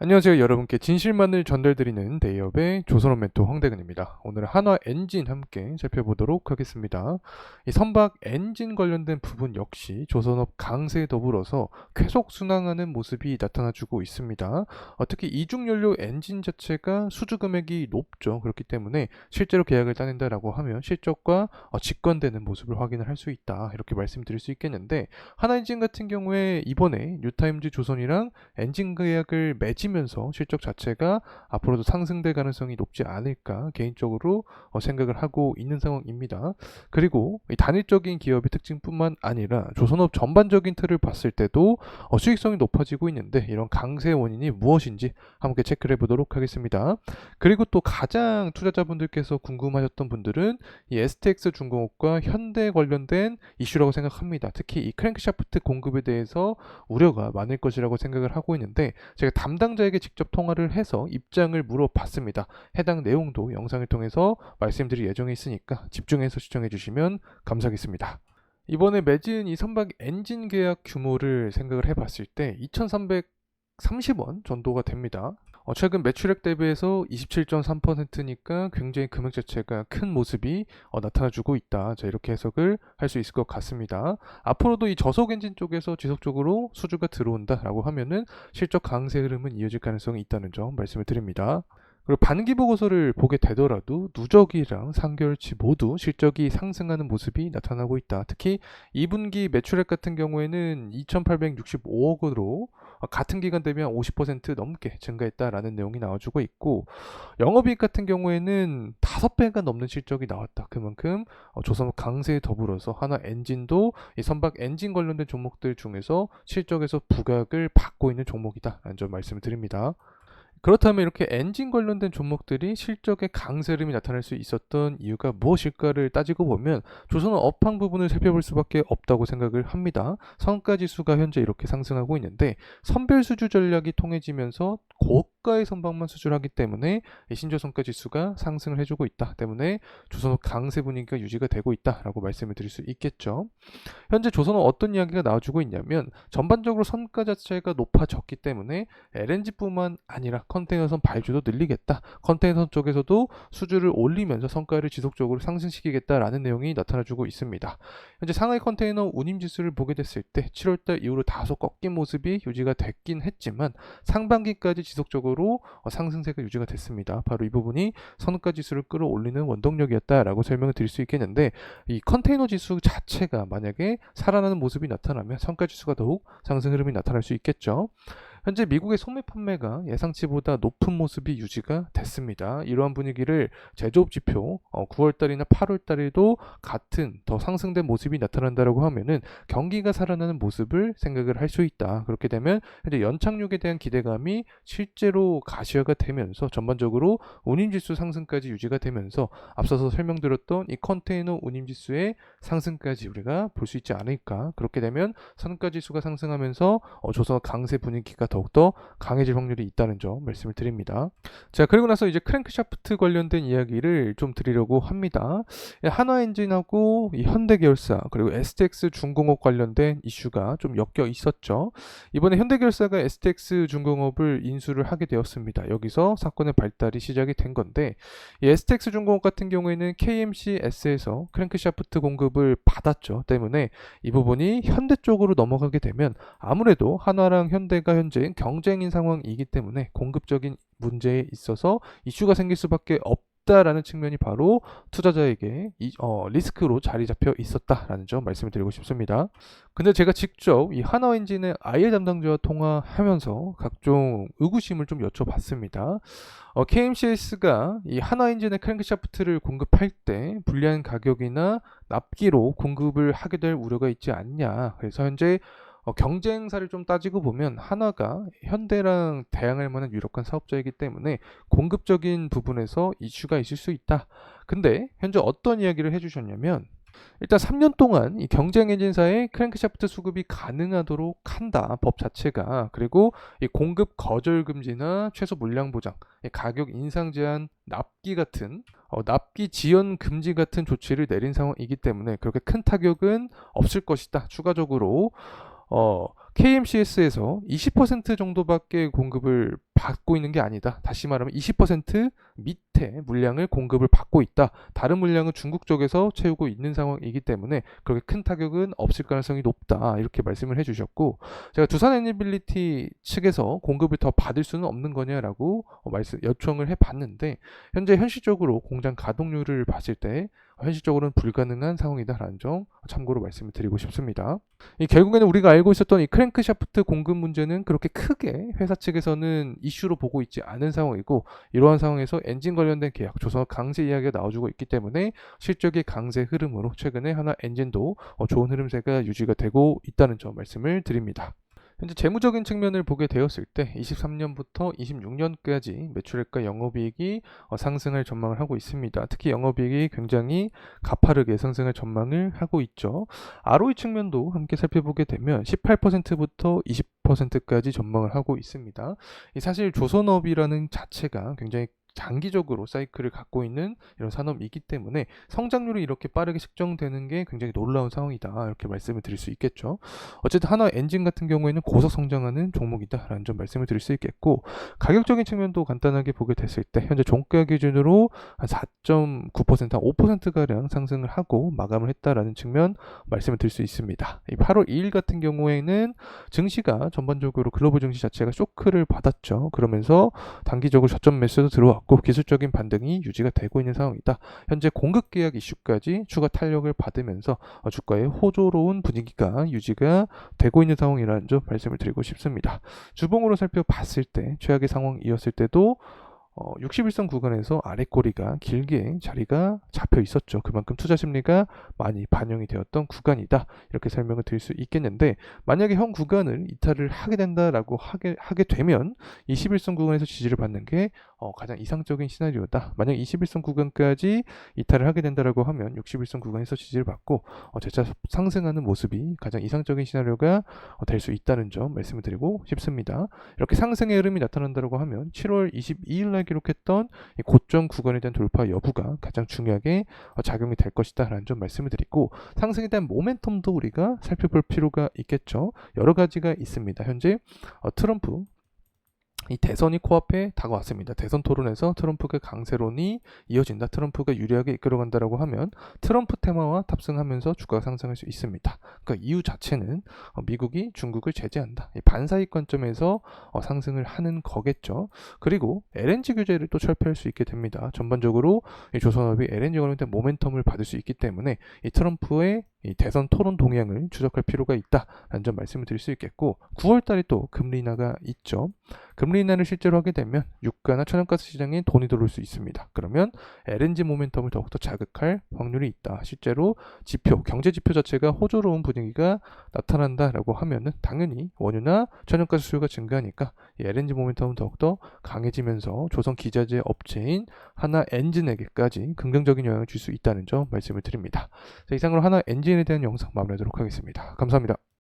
안녕하세요. 여러분께 진실만을 전달드리는 데이업의 조선업 멘토 황대근입니다. 오늘 한화 엔진 함께 살펴보도록 하겠습니다. 이 선박 엔진 관련된 부분 역시 조선업 강세에 더불어서 계속 순항하는 모습이 나타나주고 있습니다. 특히 이중연료 엔진 자체가 수주 금액이 높죠. 그렇기 때문에 실제로 계약을 따낸다라고 하면 실적과 직관되는 모습을 확인을 할 수 있다. 이렇게 말씀드릴 수 있겠는데, 한화 엔진 같은 경우에 이번에 뉴타임즈 조선이랑 엔진 계약을 맺으면서 실적 자체가 앞으로도 상승될 가능성이 높지 않을까 개인적으로 생각을 하고 있는 상황입니다. 그리고 이 단일적인 기업의 특징뿐만 아니라 조선업 전반적인 틀을 봤을 때도 수익성이 높아지고 있는데, 이런 강세 원인이 무엇인지 함께 체크를 해보도록 하겠습니다. 그리고 또 가장 투자자분들께서 궁금하셨던 분들은 이 STX 중공업과 현대 관련된 이슈라고 생각합니다. 특히 이 크랭크샤프트 공급에 대해서 우려가 많을 것이라고 생각을 하고 있는데, 제가 담당자에게 직접 통화를 해서 입장을 물어봤습니다. 해당 내용도 영상을 통해서 말씀드릴 예정에 있으니까 집중해서 시청해 주시면 감사하겠습니다. 이번에 맺은 이 선박 엔진 계약 규모를 생각을 해봤을 때 2,330원 정도가 됩니다. 최근 매출액 대비해서 27.3%니까 굉장히 금액 자체가 큰 모습이 나타나주고 있다. 자, 이렇게 해석을 할 수 있을 것 같습니다. 앞으로도 이 저속 엔진 쪽에서 지속적으로 수주가 들어온다라고 하면은 실적 강세 흐름은 이어질 가능성이 있다는 점 말씀을 드립니다. 그리고 반기 보고서를 보게 되더라도 누적이랑 상결치 모두 실적이 상승하는 모습이 나타나고 있다. 특히 2분기 매출액 같은 경우에는 2,865억 원으로 같은 기간 대비 한 50% 넘게 증가했다라는 내용이 나와주고 있고, 영업이익 같은 경우에는 5배가 넘는 실적이 나왔다. 그만큼 조선업 강세에 더불어서 한화 엔진도 이 선박 엔진 관련된 종목들 중에서 실적에서 부각을 받고 있는 종목이다라는 점 말씀을 드립니다. 그렇다면 이렇게 엔진 관련된 종목들이 실적의 강세 흐름이 나타날 수 있었던 이유가 무엇일까를 따지고 보면 조선업 업황 부분을 살펴볼 수밖에 없다고 생각을 합니다. 성과지수가 현재 이렇게 상승하고 있는데, 선별 수주 전략이 통해지면서 고가의 선박만 수주를 하기 때문에 신조 성과지수가 상승을 해주고 있다 때문에 조선업 강세 분위기가 유지가 되고 있다라고 말씀을 드릴 수 있겠죠. 현재 조선은 어떤 이야기가 나와주고 있냐면, 전반적으로 선가 자체가 높아졌기 때문에 LNG뿐만 아니라 컨테이너선 발주도 늘리겠다. 컨테이너선 쪽에서도 수주를 올리면서 성과를 지속적으로 상승시키겠다라는 내용이 나타나주고 있습니다. 현재 상하이 컨테이너 운임 지수를 보게 됐을 때 7월달 이후로 다소 꺾인 모습이 유지가 됐긴 했지만 상반기까지 지속적으로 상승세가 유지가 됐습니다. 바로 이 부분이 선가 지수를 끌어올리는 원동력이었다라고 설명을 드릴 수 있겠는데, 이 컨테이너 지수 자체가 만약에 살아나는 모습이 나타나면 성과지수가 더욱 상승 흐름이 나타날 수 있겠죠. 현재 미국의 소매 판매가 예상치보다 높은 모습이 유지가 됐습니다. 이러한 분위기를 제조업 지표 9월달이나 8월달에도 같은 더 상승된 모습이 나타난다고 하면은 경기가 살아나는 모습을 생각을 할 수 있다. 그렇게 되면 현재 연착륙에 대한 기대감이 실제로 가시화가 되면서 전반적으로 운임지수 상승까지 유지가 되면서 앞서서 설명드렸던 이 컨테이너 운임지수의 상승까지 우리가 볼 수 있지 않을까. 그렇게 되면 선가지수가 상승하면서 조선 강세 분위기가 더욱더 강해질 확률이 있다는 점 말씀을 드립니다. 자, 그리고 나서 이제 크랭크샤프트 관련된 이야기를 좀 드리려고 합니다. 한화 엔진하고 이 현대 계열사 그리고 STX 중공업 관련된 이슈가 좀 엮여 있었죠. 이번에 현대 계열사가 STX 중공업을 인수를 하게 되었습니다. 여기서 사건의 발달이 시작이 된 건데, 이 STX 중공업 같은 경우에는 KMCS에서 크랭크샤프트 공급을 받았죠. 때문에 이 부분이 현대 쪽으로 넘어가게 되면 아무래도 한화랑 현대가 현재 경쟁인 상황이기 때문에 공급적인 문제에 있어서 이슈가 생길 수밖에 없다라는 측면이 바로 투자자에게 리스크로 자리 잡혀 있었다라는 점 말씀을 드리고 싶습니다. 근데 제가 직접 이 한화엔진의 IR 담당자와 통화하면서 각종 의구심을 좀 여쭤봤습니다. KMCS가 이 한화엔진의 크랭크샤프트를 공급할 때 불리한 가격이나 납기로 공급을 하게 될 우려가 있지 않냐. 그래서 현재 경쟁사를 좀 따지고 보면 한화가 현대랑 대항할 만한 유력한 사업자이기 때문에 공급적인 부분에서 이슈가 있을 수 있다. 근데 현재 어떤 이야기를 해주셨냐면, 일단 3년 동안 이 경쟁 엔진사의 크랭크샤프트 수급이 가능하도록 한다, 법 자체가. 그리고 이 공급 거절 금지나 최소 물량 보장, 가격 인상 제한, 납기 같은 납기 지연 금지 같은 조치를 내린 상황이기 때문에 그렇게 큰 타격은 없을 것이다. 추가적으로 KMCS에서 20% 정도밖에 공급을 받고 있는 게 아니다. 다시 말하면 20% 밑에 물량을 공급을 받고 있다. 다른 물량은 중국 쪽에서 채우고 있는 상황이기 때문에 그렇게 큰 타격은 없을 가능성이 높다. 이렇게 말씀을 해주셨고, 제가 두산 에너빌리티 측에서 공급을 더 받을 수는 없는 거냐라고 요청을 해봤는데, 현재 현실적으로 공장 가동률을 봤을 때 현실적으로는 불가능한 상황이다라는 점 참고로 말씀을 드리고 싶습니다. 결국에는 우리가 알고 있었던 이 크랭크샤프트 공급 문제는 그렇게 크게 회사 측에서는 이슈로 보고 있지 않은 상황이고, 이러한 상황에서 엔진 관련된 계약, 조선업 강세 이야기가 나와주고 있기 때문에 실적의 강세 흐름으로 최근에 하나 엔진도 좋은 흐름세가 유지가 되고 있다는 점 말씀을 드립니다. 현재 재무적인 측면을 보게 되었을 때 23년부터 26년까지 매출액과 영업이익이 상승할 전망을 하고 있습니다. 특히 영업이익이 굉장히 가파르게 상승할 전망을 하고 있죠. ROE 측면도 함께 살펴보게 되면 18%부터 20%까지 전망을 하고 있습니다. 사실 조선업이라는 자체가 굉장히 장기적으로 사이클을 갖고 있는 이런 산업이기 때문에 성장률이 이렇게 빠르게 측정되는 게 굉장히 놀라운 상황이다, 이렇게 말씀을 드릴 수 있겠죠. 어쨌든 하나 엔진 같은 경우에는 고속 성장하는 종목이다라는 점 말씀을 드릴 수 있겠고, 가격적인 측면도 간단하게 보게 됐을 때 현재 종가 기준으로 한 4.9%, 한 5%가량 상승을 하고 마감을 했다라는 측면 말씀을 드릴 수 있습니다. 8월 2일 같은 경우에는 증시가 전반적으로 글로벌 증시 자체가 쇼크를 받았죠. 그러면서 단기적으로 저점 매수도 들어왔고 기술적인 반등이 유지가 되고 있는 상황이다. 현재 공급 계약 이슈까지 추가 탄력을 받으면서 주가에 호조로운 분위기가 유지가 되고 있는 상황이라는 점 말씀을 드리고 싶습니다. 주봉으로 살펴봤을 때 최악의 상황이었을 때도 61선 구간에서 아랫꼬리가 길게 자리가 잡혀 있었죠. 그만큼 투자 심리가 많이 반영이 되었던 구간이다, 이렇게 설명을 드릴 수 있겠는데, 만약에 현 구간을 이탈을 하게 된다라고 하게 되면 21선 구간에서 지지를 받는 게 가장 이상적인 시나리오다. 만약 21선 구간까지 이탈을 하게 된다라고 하면 61선 구간에서 지지를 받고 재차 상승하는 모습이 가장 이상적인 시나리오가 될 수 있다는 점 말씀을 드리고 싶습니다. 이렇게 상승의 흐름이 나타난다라고 하면 7월 22일 날 기록했던 고점 구간에 대한 돌파 여부가 가장 중요하게 작용이 될 것이다 라는 점 말씀을 드리고, 상승에 대한 모멘텀도 우리가 살펴볼 필요가 있겠죠. 여러 가지가 있습니다. 현재 트럼프 이 대선이 코앞에 다가왔습니다. 대선 토론에서 트럼프의 강세론이 이어진다, 트럼프가 유리하게 이끌어간다라고 하면 트럼프 테마와 탑승하면서 주가가 상승할 수 있습니다. 그러니까 이유 자체는 미국이 중국을 제재한다, 이 반사익 관점에서 상승을 하는 거겠죠. 그리고 LNG 규제를 또 철폐할 수 있게 됩니다. 전반적으로 이 조선업이 LNG 관련된 모멘텀을 받을 수 있기 때문에 이 트럼프의 이 대선 토론 동향을 추적할 필요가 있다라는 점 말씀을 드릴 수 있겠고, 9월달에 또 금리 인하가 있죠. 금리 인하를 실제로 하게 되면 유가나 천연가스 시장에 돈이 들어올 수 있습니다. 그러면 LNG 모멘텀을 더욱더 자극할 확률이 있다. 실제로 경제 지표 자체가 호조로운 분위기가 나타난다라고 하면은 당연히 원유나 천연가스 수요가 증가하니까 이 LNG 모멘텀은 더욱더 강해지면서 조선 기자재 업체인 하나 엔진에게까지 긍정적인 영향을 줄 수 있다는 점 말씀을 드립니다. 자, 이상으로 하나 엔진에 대한 영상 마무리하도록 하겠습니다. 감사합니다.